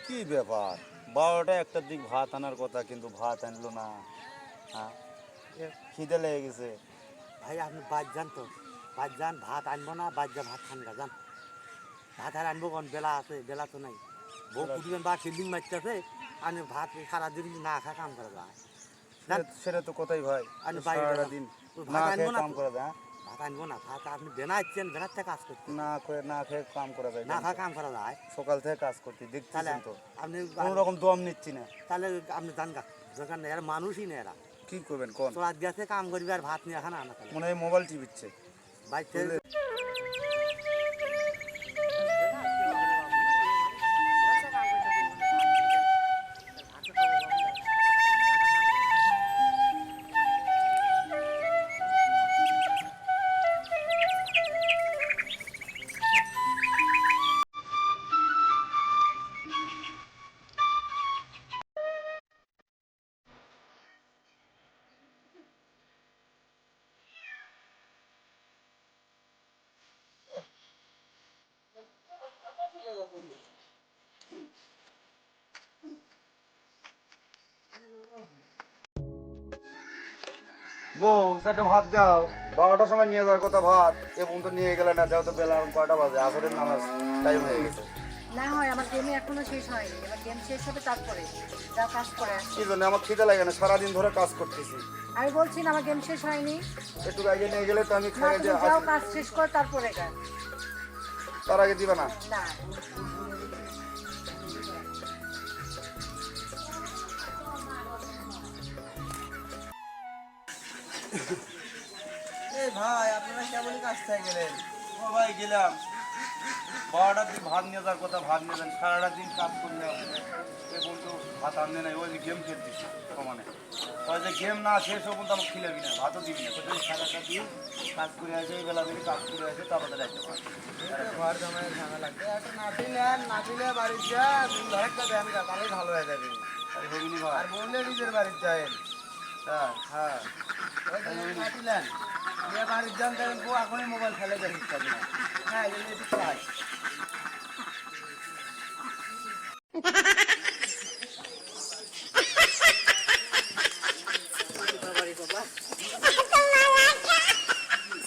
কি ব্যাপার 12টা একটার দিক ভাত আনার কথা কিন্তু ভাত আনলো না। হ্যাঁ, খিদে লেগে গেছে। ভাই আপনি বাদ যান তো, বাদ যান, ভাত আনবো না, বাদ যা ভাত খান গা যান। ভাত আর আনবো কোন বেলা আছে, বেলা তো নাই। বউ কুটবেন বা ফিল্ডিং মারতেছে, আমি ভাত সারাদিন না খা কাম করা যায়। সেটা তো কথাই ভাই, আমি বাইরে সারাটা দিন না ভাত আনবো খেয়ে না কাম তো, করা যায়। ভাত আনবো না, ভাত আপনি বেনাচ্ছেন, বেনাতে কাজ করতে, না খেয়ে কাম করা যায়, না খা কাম করা যায়। সকাল থেকে কাজ করতে তাহলে দেখতেছেন তো, আপনি কোনো রকম দম নিচ্ছি না। তাহলে আপনি জান গা দোকান এরা মানুষই নেই, এরা কি করবেন কোন? তো আজ গেছে কাম করবি আর ভাত নিয়ে খানা আনা, তাহলে মনে হয় মোবাইল টিপিচ্ছে। বাইতে বউ একটা ভাত দাও, 12টার সময় নিয়ে যাওয়ার কথা ভাত, এবং তো নিয়ে গেলে না, দেও তো বেলা এখন 5টা বাজে, আসরের নামাজ টাইম হয়ে গেছে। না হয় আমার গেম এখনো শেষ হয়নি, এবার গেম শেষ হবে তারপরে যা কাজ করে আসো। কি জন্য? আমার খিদে লাগে না, সারাদিন ধরে কাজ করতেছি। আমি বলছি না আমার গেম শেষ হয়নি। একটু আগে নিয়ে গেলে তো আমি না খাইয়ে তুমি দিয়ে যাও, আসি। কাজ শেষ কর তারপরে গান। তার আগে দিবে না? না এই ভাই আপনারা কেমন কাজ থেকে গেলেন? ও ভাই গেলাম, 12টার দিন ভাত নিয়ে যাওয়ার কথা, ভাত নিয়ে যান, সারাটা দিন কাজ করলাম, এখন তো ভাত আনলে নাই, ওই যে গেম খেলতেছি সমানে। ওই যে গেম না শেষ হবো তো আমাকে খিলাবি না, ভাতও দিবি না, কোথায় সারাটা দিন কাজ করে আসে, এই বেলা বেরি কাজ করে আসে, তারপরে যাইতে পারে। ঘর জমায় ঝামেলা লাগবে, একটা নাতি নেন, নাতিলে বাড়ির যা ঘরেরটা দেন গা, তাহলেই ভালো হয়ে যাবে। তাই হবিনি ভাই? আর বললে নিজের বাড়ির যাবেন। হ্যাঁ, হ্যাঁ নাতি নেন, নিয়ে বাড়ির যান, দেখেন বউ এখনই মোবাইল ফেলে দেন ইচ্ছা দিন। হ্যাঁ এই জন্য একটু চাই।